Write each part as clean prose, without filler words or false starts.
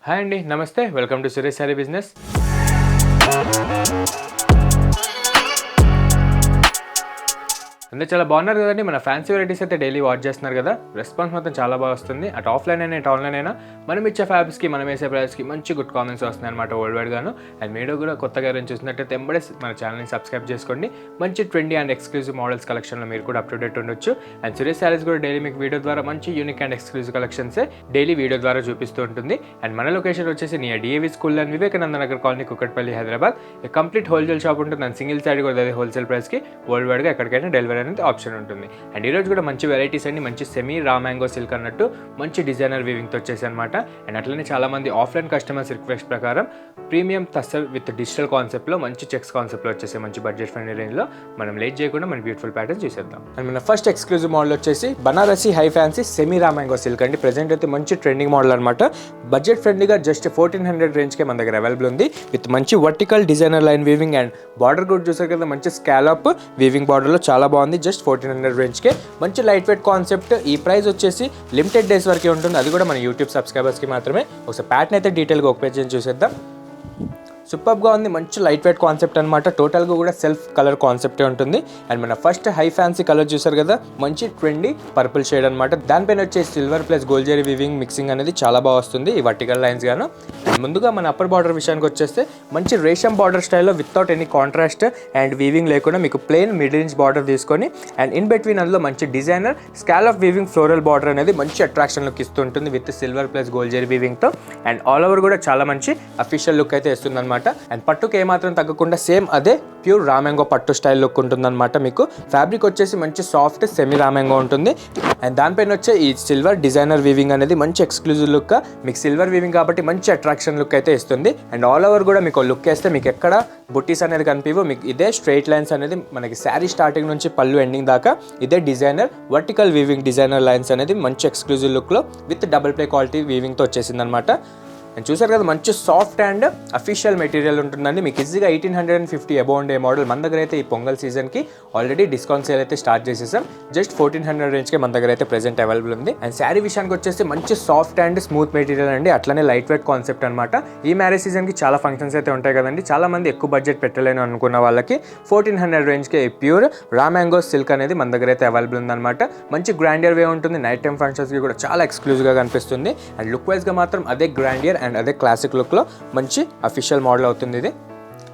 Hi అండి, నమస్తే. Welcome to Suresh sorry business. అందరూ చాలా బాగున్నారు కదండి. మన ఫ్యాన్సీ వెరైటీస్ అయితే డైలీ వాచ్ చేస్తున్నారు కదా. రెస్పాన్స్ మాత్రం చాలా బాగా వస్తుంది. అటు ఆఫ్లైన్ అయినా ఇటు ఆన్లైన్ అయినా మనం ఇచ్చే ఫ్యాబ్స్కి మనం వేసే ప్రైస్కి మంచి గుడ్ కామెంట్స్ వస్తున్నాయి అనమాట వరల్డ్ వైడ్ గాను. అండ్ మీరు కూడా కొత్తగా ఎవరైనా చూసినట్టయితే ఎంబడే మన ఛానల్ని సబ్స్క్రైబ్ చేసుకోండి. మంచి ట్రెండీ అండ్ ఎక్స్క్లూజివ్ మోడల్స్ కలెక్షన్లో మీరు కూడా అప్ టు డేట్ ఉండొచ్చు. అండ్ సురేష్ సారీస్ కూడా డైలీ మీకు వీడియో ద్వారా మంచి యూనిక్ అండ్ ఎక్స్క్లూజివ్ కలెక్షన్సే డైలీ వీడియో ద్వారా చూపిస్తూ ఉంటుంది. అండ్ మన లొకేషన్ వచ్చేసి near DAV school and Vivekananda Nagar colony, Kukatpally, Hyderabad. Complete wholesale shop ఉంటుంది. అండ్ సింగిల్ సారీ కూడా అదే హోల్సేల్ ప్రైస్కి వరల్డ్ వైడ్గా ఎక్కడికైనా డెలివరీ అనేది ఆప్షన్ ఉంటుంది. అండ్ ఈరోజు కూడా మంచి వెరైటీస్ అండి, మంచి సెమీ రా మ్యాంగో సిల్క్ అన్నట్టు మంచి డిజైనర్ వీవింగ్తో వచ్చేసి అనమాట. అండ్ అట్లనే చాలా మంది ఆఫ్లైన్ కస్టమర్స్ రిక్వెస్ట్ ప్రకారం ప్రీమియం టస్సర్ విత్ డిజిటల్ కాన్సెప్ట్లో మంచి చెక్స్ కాన్సెప్ట్లో వచ్చేసి మంచి బడ్జెట్ ఫ్రెండ్లీ రేంజ్లో మనం లేట్ చేయకుండా మన బ్యూటిఫుల్ ప్యాటర్న్ చూసేద్దాం. అండ్ మన ఫస్ట్ ఎక్స్క్లూజివ్ మోడల్ వచ్చేసి Banarasi high fancy semi raw mango silk అండి. ప్రెజెంట్ అయితే మంచి ట్రెండింగ్ మోడల్ అనమాట. బడ్జెట్ ఫ్రెండ్లీగా జస్ట్ 1400 రేంజ్కే మన దగ్గర అవైలబుల్ ఉంది. విత్ మంచి vertical designer line weaving and border కూడా చూసారు కదా, మంచి స్కాలప్ వీవింగ్ బార్డర్లో చాలా బాగుంది. జస్ట్ 1400 రేంజ్కే మంచి లైట్ వెయిట్ కాన్సెప్ట్. ఈ ప్రైస్ వచ్చేసి లిమిటెడ్ డేస్ వరకే ఉంటుంది, అది కూడా మన యూట్యూబ్ సబ్స్క్రైబర్స్కి మాత్రమే. ఒకసారి ప్యాటర్న్ అయితే డీటెయిల్గా ఒక పేజ్ చూసేద్దాం. సూపర్గా ఉంది, మంచి లైట్ వెయిట్ కాన్సెప్ట్ అనమాట. టోటల్గా కూడా సెల్ఫ్ కలర్ కాన్సెప్టే ఉంటుంది. అండ్ మన ఫస్ట్ హై ఫ్యాన్సీ కలర్ చూసారు కదా, మంచి ట్రెండీ పర్పుల్ షేడ్ అనమాట. దానిపైన వచ్చే silver plus gold zari weaving mixing అనేది చాలా బాగా వస్తుంది ఈ వర్టికల్ లైన్స్ గాను. అండ్ ముందుగా మన అప్పర్ బార్డర్ విషయానికి వచ్చేస్తే మంచి రేషం బార్డర్ స్టైల్లో without any contrast and weaving లేకుండా మీకు ప్లెయిన్ మిడ్ రేంజ్ బార్డర్ తీసుకొని అండ్ ఇన్ బిట్వీన్ అందులో మంచి designer scallop weaving floral border అనేది మంచి అట్రాక్షన్ లుక్ ఇస్తుంటుంది విత్ సిల్వర్ ప్లస్ గోల్డ్ జరీ వీవింగ్తో. అండ్ ఆల్ ఓవర్ కూడా చాలా మంచి అఫీషియల్ లుక్ అయితే ఇస్తుంది అనమాట. అండ్ పట్టుకి ఏమాత్రం తగ్గకుండా సేమ్ అదే ప్యూర్ రామ్యాంగో పట్టు స్టైల్ లుక్ ఉంటుంది అనమాట. మీకు ఫ్యాబ్రిక్ వచ్చేసి మంచి సాఫ్ట్ సెమీ రామ్యాంగో ఉంటుంది. అండ్ దానిపైన వచ్చే ఈ సిల్వర్ డిజైనర్ వీవింగ్ అనేది మంచి ఎక్స్క్లూజివ్ లుక్. మీకు సిల్వర్ వీవింగ్ కాబట్టి మంచి అట్రాక్షన్ లుక్ అయితే ఇస్తుంది. అండ్ ఆల్ ఓవర్ కూడా మీకు లుక్ వేస్తే మీకు ఎక్కడ బుట్టీస్ అనేది కనిపివు. మీకు ఇదే స్ట్రైట్ లైన్స్ అనేది మనకి శారీ స్టార్టింగ్ నుంచి పళ్ళు ఎండింగ్ దాకా ఇదే designer vertical weaving designer lines అనేది మంచి ఎక్స్క్లూజివ్ లుక్లో విత్ డబుల్ ప్లే క్వాలిటీ వీవింగ్తో వచ్చేసింది అనమాట. అండ్ చూసారు కదా, మంచి సాఫ్ట్ అండ్ అఫీషియల్ మెటీరియల్ ఉంటుందండి. మీకు ఈజీగా 1850 అబౌవ్ ఉండే మోడల్ మన దగ్గర అయితే ఈ పొంగల్ సీజన్కి ఆల్రెడీ డిస్కౌంట్ సేల్ అయితే స్టార్ట్ చేసేసాం. జస్ట్ 1400 రేంజ్కే మన దగ్గర అయితే ప్రెజెంట్ అవైలబుల్ ఉంది. అండ్ శారీ విషయానికి వచ్చేసి మంచి సాఫ్ట్ అండ్ స్మూత్ మెటీరియల్ అండి, అట్లనే లైట్ వెయిట్ కాన్సెప్ట్ అనమాట. ఈ మ్యారేజ్ సీజన్కి చాలా ఫంక్షన్స్ అయితే ఉంటాయి కదండి. చాలా మంది ఎక్కువ బడ్జెట్ పెట్టలేను అనుకున్న వాళ్ళకి 1400 రేంజ్కే ప్యూర్ రా మ్యాంగో సిల్క్ అనేది మన దగ్గర అయితే అవైలబుల్ ఉందన్నమాట. మంచి గ్రాండియర్ వే ఉంటుంది. నైట్ టైం ఫంక్షన్స్కి కూడా చాలా ఎక్స్క్లూజివ్గా కనిపిస్తుంది. అండ్ లుక్ వైజ్గా మాత్రం అదే గ్రాండియర్ అండ్ అదే క్లాసిక్ లుక్లో మంచి అఫీషియల్ మోడల్ అవుతుంది ఇది.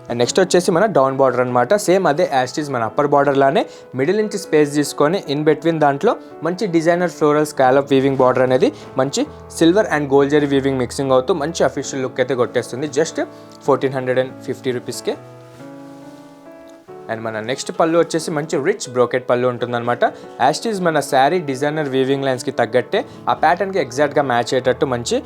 అండ్ నెక్స్ట్ వచ్చేసి మన డౌన్ బార్డర్ అనమాట. సేమ్ అదే యాస్టీస్ మన అప్పర్ బార్డర్ లానే మిడిల్ నుంచి స్పేస్ తీసుకొని ఇన్ బిట్వీన్ దాంట్లో మంచి designer floral scallop weaving border అనేది మంచి silver and gold zari weaving mixing అవుతూ మంచి అఫీషియల్ లుక్ అయితే కొట్టేస్తుంది. జస్ట్ 1450 రూపీస్కే. అండ్ మన నెక్స్ట్ పళ్ళు వచ్చేసి మంచి రిచ్ బ్రోకెట్ పళ్ళు ఉంటుందన్నమాట. యాస్టీస్ మన శారీ డిజైనర్ వీవింగ్ లైన్స్కి తగ్గట్టే ఆ ప్యాటర్న్కి ఎగ్జాక్ట్గా మ్యాచ్ అయ్యేటట్టు మంచి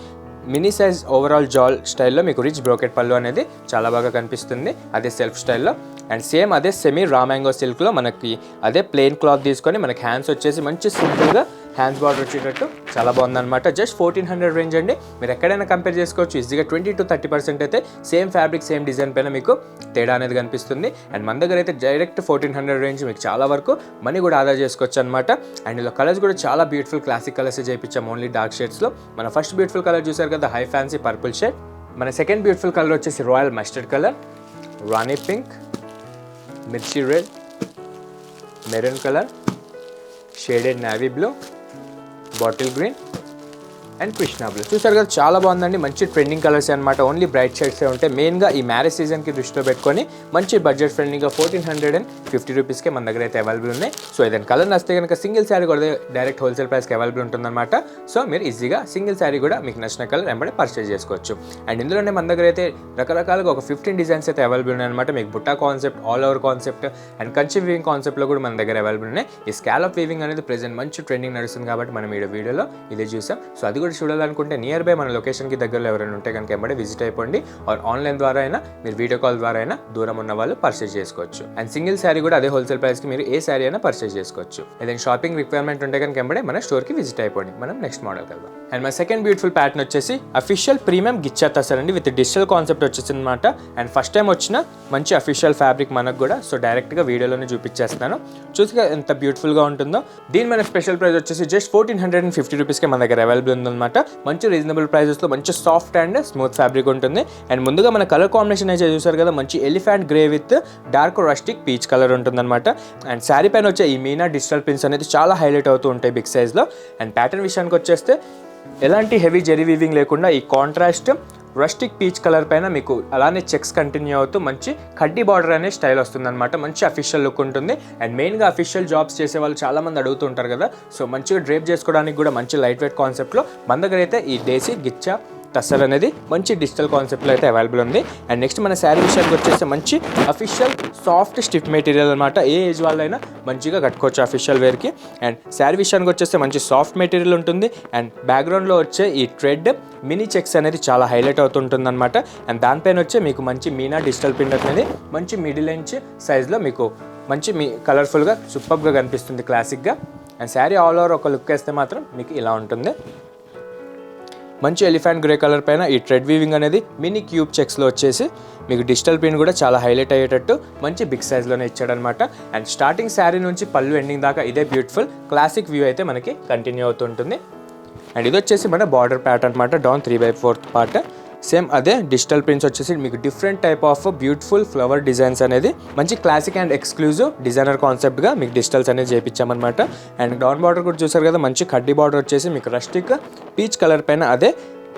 మినీ సైజ్ ఓవరాల్ జాల్ స్టైల్లో మీకు రిచ్ బ్రోకెట్ పళ్ళు అనేది చాలా బాగా కనిపిస్తుంది అదే సెల్ఫ్ స్టైల్లో. అండ్ సేమ్ అదే సెమీ రా మ్యాంగో సిల్క్లో మనకి అదే ప్లెయిన్ క్లాత్ తీసుకొని మనకి హ్యాండ్స్ వచ్చేసి మంచి సింపుల్గా హ్యాండ్స్ బార్డర్ వచ్చేటట్టు చాలా బాగుందన్నమాట. జస్ట్ 1400 రేంజ్ అండి. మీరు ఎక్కడైనా కంపేర్ చేసుకోవచ్చు. ఈజీగా 20 to 30% అయితే సేమ్ ఫ్యాబ్రిక్ సేమ్ డిజైన్ పైన మీకు తేడా అనేది కనిపిస్తుంది. అండ్ మన దగ్గర అయితే డైరెక్ట్ 1400 రేంజ్ మీకు చాలా వరకు మనీ కూడా ఆదా చేసుకోవచ్చు అనమాట. అండ్ ఇలా కలర్స్ కూడా చాలా బ్యూటిఫుల్ క్లాసిక్ కలర్స్ చేయించాం ఓన్లీ డార్క్ షేడ్స్లో. మన ఫస్ట్ బ్యూటిఫుల్ కలర్ చూసారు కదా, హై ఫ్యాన్సీ పర్పుల్ షేడ్. మన సెకండ్ బ్యూటిఫుల్ కలర్ వచ్చేసి రాయల్ మస్టర్డ్ కలర్, రాణి పింక్, మిర్చి red, maroon colour, shaded navy blue, bottle green and Krishna blue. చూసారు కదా, చాలా బాగుందండి. మంచి ట్రెండింగ్ కలర్స్ అనమాట. ఓన్లీ బ్రైట్ షేడ్సే ఉంటాయి. మెయిన్గా ఈ మ్యారేజ్ సీజన్కి దృష్టిలో పెట్టుకొని మంచి బడ్జెట్ ఫ్రెండ్లీగా 1450 రూపీస్కే మన దగ్గర అయితే అవైలబుల్ ఉన్నాయి. సో ఏదైనా కలర్ నచ్చితే కనుక సింగిల్ శారీ కూడా డైరెక్ట్ హోల్సేల్ ప్రైస్కి అవైలబుల్ ఉంటుందన్నమాట. సో మీరు ఈజీగా సింగిల్ శారీ కూడా మీకు నచ్చిన కలర్ వెంబడే పర్చేజ్ చేసుకోవచ్చు. అండ్ ఇందులోనే మన దగ్గర అయితే రకరకాలుగా ఒక 15 డిజైన్స్ అయితే అవైలబుల్ ఉన్నాయన్నమాట. మీకు బుట్టా concept, all over concept and Kanchi weaving కాన్సెప్ట్లో కూడా మన దగ్గర అవైలబుల్ ఉన్నాయి. ఈ స్కాలప్ వీవింగ్ అనేది ప్రెజెంట్ మంచి ట్రెండింగ్ నడుస్తుంది కాబట్టి మనం ఈ వీడియోలో ఇదే చూసాం. సో అది కూడా చూడాలనుకుంటే నియర్ బై మన లొకేషన్కి దగ్గరలో ఎవరైనా ఉంటే కనుక వెంబడే విజిట్ అయిపోండి. ఆర్ ఆన్లైన్ ద్వారా అయినా మీరు వీడియో కాల్ ద్వారా అయినా దూరం ఉన్న వాళ్ళు పర్చేజ్ చేసుకోవచ్చు. అండ్ సింగిల్ శారీ కూడా అదే హోల్సేల్ ప్రైస్కి మీరు ఏ శారీ అయినా పర్చేజ్ చేసుకోవచ్చు. ఏదైనా షాపింగ్ రిక్వైర్మెంట్ ఉంటే కనుక వెంబడే మన స్టోర్కి విజిట్ అయిపోండి. మనం నెక్స్ట్ మోడల్ వెళ్దాం. And my second beautiful pattern వచ్చేసి అఫీషియల్ ప్రీమియం గిచ్చా తసర్ అండి విత్ డిజిటల్ కాన్సెప్ట్ వచ్చేసింది అనమాట. అండ్ ఫస్ట్ టైం వచ్చిన మంచి అఫీషియల్ ఫ్యాబ్రిక్ మనకు కూడా. సో డైరెక్ట్గా వీడియోలోనే చూపించేస్తాను. చూసి ఎంత బ్యూటిఫుల్గా ఉంటుందో. దీని మన స్పెషల్ ప్రైస్ వచ్చేసి జస్ట్ 1450 రూపీస్కే మన దగ్గర అవైలబుల్ ఉంది ఉంటుందన్నమాట. మంచి రీజనబుల్ ప్రైజెస్లో మంచి సాఫ్ట్ అండ్ స్మూత్ ఫ్యాబ్రిక్ ఉంటుంది. అండ్ ముందుగా మన కలర్ కాంబినేషన్ అయితే చూసారు కదా, మంచి elephant grey with dark rustic peach colour ఉంటుందన్నమాట. అండ్ శారీ పైన వచ్చే ఈ మీనా డిజిటల్ ప్రింట్స్ అనేది చాలా హైలైట్ అవుతూ ఉంటాయి బిగ్ సైజ్లో. అండ్ ప్యాటర్న్ విషయానికి వచ్చేస్తే ఎలాంటి హెవీ జెరీ వీవింగ్ లేకుండా ఈ కాంట్రాస్ట్ రస్టిక్ పీచ్ కలర్ పైన మీకు అలానే చెక్స్ కంటిన్యూ అవుతూ మంచి కడ్డీ బార్డర్ అనే స్టైల్ వస్తుందన్నమాట. మంచి అఫీషియల్ లుక్ ఉంటుంది. అండ్ మెయిన్గా అఫీషియల్ జాబ్స్ చేసే వాళ్ళు చాలామంది అడుగుతూ ఉంటారు కదా, సో మంచిగా డ్రేప్ చేసుకోవడానికి కూడా మంచి లైట్ వెయిట్ కాన్సెప్ట్లో మన దగ్గర అయితే ఈ దేశీ గిచ్చా టస్సర్ అనేది మంచి డిజిటల్ కాన్సెప్ట్లో అయితే అవైలబుల్ ఉంది. అండ్ నెక్స్ట్ మన శారీ విషయానికి వచ్చేస్తే మంచి అఫీషియల్ సాఫ్ట్ స్టిఫ్ మెటీరియల్ అనమాట. ఏ ఏజ్ వాళ్ళైనా మంచిగా కట్టుకోవచ్చు అఫీషియల్ వేర్కి. అండ్ శారీ విషయానికి వచ్చేస్తే మంచి సాఫ్ట్ మెటీరియల్ ఉంటుంది. అండ్ బ్యాక్గ్రౌండ్లో వచ్చే ఈ ట్రెడ్ మినీ చెక్స్ అనేది చాలా హైలైట్ అవుతుంటుంది అనమాట. అండ్ దానిపైన వచ్చే మీకు మంచి మీనా డిజిటల్ ప్రింట్ అనేది మంచి మిడిల్ ఇంచ్ సైజ్లో మీకు మంచి కలర్ఫుల్గా సూపర్గా కనిపిస్తుంది క్లాసిక్గా. అండ్ శారీ ఆల్ ఓవర్ ఒక లుక్ వేస్తే మాత్రం మీకు ఇలా ఉంటుంది. మంచి ఎలిఫెంట్ గ్రే కలర్ పైన ఈ ట్రెడ్ వీవింగ్ అనేది మినీ క్యూబ్ చెక్స్లో వచ్చేసి మీకు డిజిటల్ ప్రింట్ కూడా చాలా హైలైట్ అయ్యేటట్టు మంచి బిగ్ సైజ్లోనే ఇచ్చాడనమాట. అండ్ స్టార్టింగ్ శారీ నుంచి పళ్ళు ఎండింగ్ దాకా ఇదే బ్యూటిఫుల్ క్లాసిక్ వ్యూ అయితే మనకి కంటిన్యూ అవుతుంటుంది. అండ్ ఇది వచ్చేసి మన బార్డర్ ప్యాటర్న్ అనమాట, డౌన్ 3/4 పార్ట్. సేమ్ అదే డిజిటల్ ప్రింట్స్ వచ్చేసి మీకు different type of beautiful flower designs అనేది మంచి క్లాసిక్ అండ్ ఎక్స్క్లూజివ్ డిజైనర్ కాన్సెప్ట్గా మీకు డిజిటల్స్ అనేది చేయించామన్నమాట. అండ్ డౌన్ బార్డర్ కూడా చూసారు కదా, మంచి కడ్డీ బార్డర్ వచ్చేసి మీకు రస్టిక్ పీచ్ కలర్ పైన అదే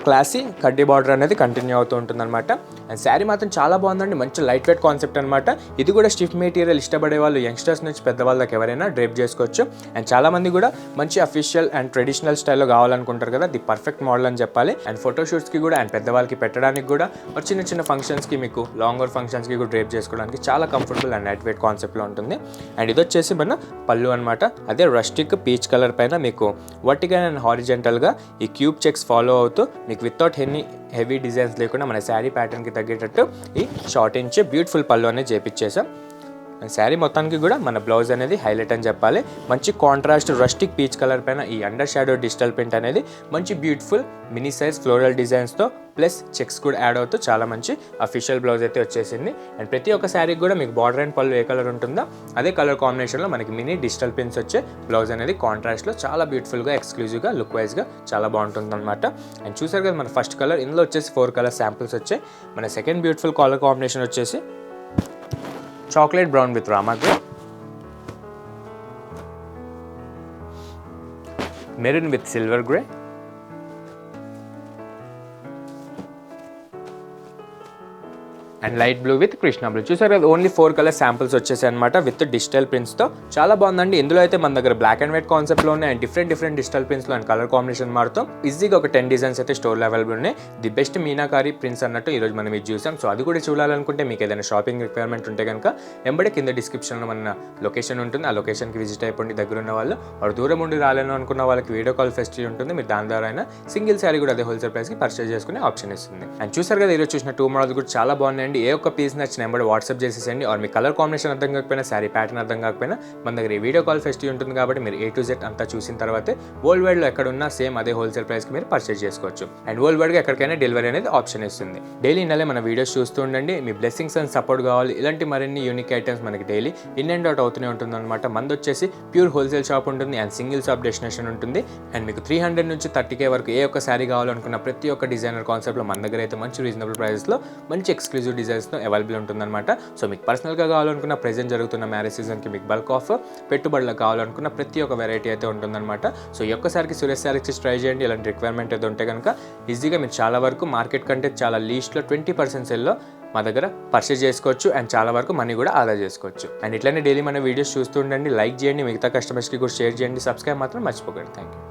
క్లాసీ కడ్డీ బార్డర్ అనేది కంటిన్యూ అవుతూ ఉంటుందన్నమాట. అండ్ శారీ మాత్రం చాలా బాగుందండి, మంచి లైట్ వెయిట్ కాన్సెప్ట్ అనమాట. ఇది కూడా స్టిఫ్ మెటీరియల్ ఇష్టపడే వాళ్ళు యంగ్స్టర్స్ నుంచి పెద్దవాళ్ళకి ఎవరైనా డ్రేప్ చేసుకోవచ్చు. అండ్ చాలామంది కూడా మంచి అఫీషియల్ అండ్ ట్రెడిషనల్ స్టైల్లో కావాలనుకుంటారు కదా, ది పర్ఫెక్ట్ మోడల్ అని చెప్పాలి. అండ్ ఫోటోషూట్స్కి కూడా అండ్ పెద్దవాళ్ళకి పెట్టడానికి కూడా చిన్న చిన్న ఫంక్షన్స్కి మీకు లాంగర్ ఫంక్షన్స్కి కూడా డ్రేప్ చేసుకోవడానికి చాలా కంఫర్టబుల్ అండ్ లైట్ వెయిట్ కాన్సెప్ట్లో ఉంటుంది. అండ్ ఇది వచ్చేసి మన పళ్ళు అనమాట, అదే రస్టిక్ పీచ్ కలర్ పైన మీకు వర్టికల్ అండ్ హారిజెంటల్గా ఈ క్యూబ్ చెక్స్ ఫాలో అవుతూ మీకు వితౌట్ ఎనీ హెవీ డిజైన్స్ లేకుండా మన శారీ ప్యాటర్న్కి తగ్గేటట్టు ఈ షార్ట్ ఇంచ్ బ్యూటిఫుల్ పళ్ళు అనేది చేపించేసాం. అండ్ శారీ మొత్తానికి కూడా మన బ్లౌజ్ అనేది హైలైట్ అని చెప్పాలి. మంచి కాంట్రాస్ట్ రస్టిక్ పీచ్ కలర్ పైన ఈ అండర్ షాడో డిజిటల్ ప్రింట్ అనేది మంచి బ్యూటిఫుల్ మినీ సైజ్ ఫ్లోరల్ డిజైన్స్తో ప్లస్ చెక్స్ కూడా యాడ్ అవుతూ చాలా మంచి అఫీషియల్ బ్లౌజ్ అయితే వచ్చేసింది. అండ్ ప్రతి ఒక్క శారీకి కూడా మీకు బార్డర్ అండ్ పళ్ళు ఏ కలర్ ఉంటుందో అదే కలర్ కాంబినేషన్లో మనకి మినీ డిజిటల్ ప్రింట్స్ వచ్చే బ్లౌజ్ అనేది కాంట్రాస్ట్లో చాలా బ్యూటిఫుల్గా ఎక్స్క్లూజివ్గా లుక్ వైజ్గా చాలా బాగుంటుంది అనమాట. అండ్ చూసారు కదా మన ఫస్ట్ కలర్, ఇందులో వచ్చేసి 4 కలర్ శాంపుల్స్ వచ్చాయి. మన సెకండ్ బ్యూటిఫుల్ కలర్ కాంబినేషన్ వచ్చేసి chocolate brown with Rama grey, maroon with silver grey, and light blue with Krishna blue. చూసారు కదా ఓన్లీ 4 కలర్ శాంపుల్స్ వచ్చేసాయి అనమాట విత్ డిజిటల్ ప్రింట్స్తో. చాలా బాగుందండి. ఇందులో అయితే మన దగ్గర బ్లాక్ అండ్ వైట్ కాన్సెప్ట్లో ఉన్నాయి అండ్ డిఫరెంట్ డిజిటల్ ప్రింట్స్లో అండ్ కలర్ కాంబినేషన్ మారుతాం. ఈజీగా ఒక 10 డిజైన్స్ అయితే స్టోర్లో అవైలబుల్ ఉన్నాయి. ది బెస్ట్ మీనాకారి ప్రింట్స్ అన్నట్టు ఈరోజు మనం ఇది చూసాం. సో అది కూడా చూడాలనుకుంటే మీకు ఏదైనా షాపింగ్ రిక్వైర్మెంట్ ఉంటే కనుక వెంబడే కింద డిస్క్రిప్షన్లో మన లొకేషన్ ఉంటుంది, ఆ లొకేషన్కి విజిట్ అయిపోండి. దగ్గర ఉన్న వాళ్ళు వాడు దూరం ఉండి రాలేను అనుకున్న వాళ్ళకి వీడియో కాల్ ఫెసిలిటీ ఉంటుంది. మీరు దాని ద్వారా అయినా సింగిల్ శారీ కూడా అదే హోల్సేల్ ప్రైస్కి పర్చేస్ చేసుకునే ఆప్షన్ ఇస్తుంది. అండ్ చూసారు కదా ఈరోజు చూసిన 2 మోడల్స్ కూడా చాలా బాగున్నాయండి. ఏ ఒక్క పీస్ నచ్చిన నెంబర్ వాట్సాప్ చేసేసండి. ఆర్ మీ కలర్ కాంబినేషన్ అర్థం కాకపోయినా శారీ ప్యాటర్న్ అర్థం కాకపోయినా మన దగ్గర ఈ వీడియో కాల్ ఫెసిలిటీ ఉంటుంది కాబట్టి మీరు A to Z అంతా చూసిన తర్వాతే వరల్డ్ వైడ్లో ఎక్కడ ఉన్నా సేమ్ అదే హోల్సేల్ ప్రైస్కి మీరు పర్చేస్ చేసుకోవచ్చు. అండ్ వరల్డ్ వైడ్గా ఎక్కడికైనా డెలివరీ అనేది ఆప్షన్ ఇస్తుంది. డైలీ ఇన్నలే మన వీడియోస్ చూస్తూ ఉండండి. మీ బ్లెస్సింగ్స్ అండ్ సపోర్ట్ కావాలి. ఇలాంటి మరిన్ని యూనిక్ ఐటమ్స్ మనకి డైలీ ఇన్ అండ్ అవుట్ అవుతూనే ఉంటుంది అనమాట. మంది వచ్చేసి ప్యూర్ హోల్సేల్ షాప్ ఉంటుంది అండ్ సింగిల్ షాప్ డెస్టినేషన్ ఉంటుంది. అండ్ మీకు 300 నుంచి 30K వరకు ఏ ఒక్క శారీ కావాలనుకున్న ప్రతి ఒక్క డిజైనర్ కాన్సెప్ట్లో మన దగ్గర అయితే మంచి రీజనబుల్ ప్రైస్లో మంచి ఎక్స్క్లూజివ్ డిజైన్స్తో అవైలబుల్ ఉంటుందన్నమాట. సో మీకు పర్సనల్గా కావాలనుకున్న ప్రెజెంట్ జరుగుతున్న మ్యారేజ్ సీజన్కి మీకు బల్క్ ఆఫ్ పెట్టుబడులకు కావాలనుకున్న ప్రతి ఒక్క వెరైటీ అయితే ఉంటుందన్నమాట. సో ఈ ఒక్కసారికి సురేష్ శారీస్ ట్రై చేయండి. ఇలాంటి రిక్వైర్మెంట్ అయితే ఉంటే కనుక ఈజీగా మీరు చాలా వరకు మార్కెట్ కంటే చాలా లీస్ట్లో 20% సెల్లో మా దగ్గర పర్చేస్ చేసుకోవచ్చు అండ్ చాలా వరకు మనీ కూడా ఆదా చేసుకోవచ్చు. అండ్ ఇట్లానే డైలీ మన వీడియోస్ చూస్తూ ఉండండి, లైక్ చేయండి, మిగతా కస్టమర్స్కి కూడా షేర్ చేయండి, సబ్స్క్రైబ్ మాత్రం మర్చిపోకండి. Thank you.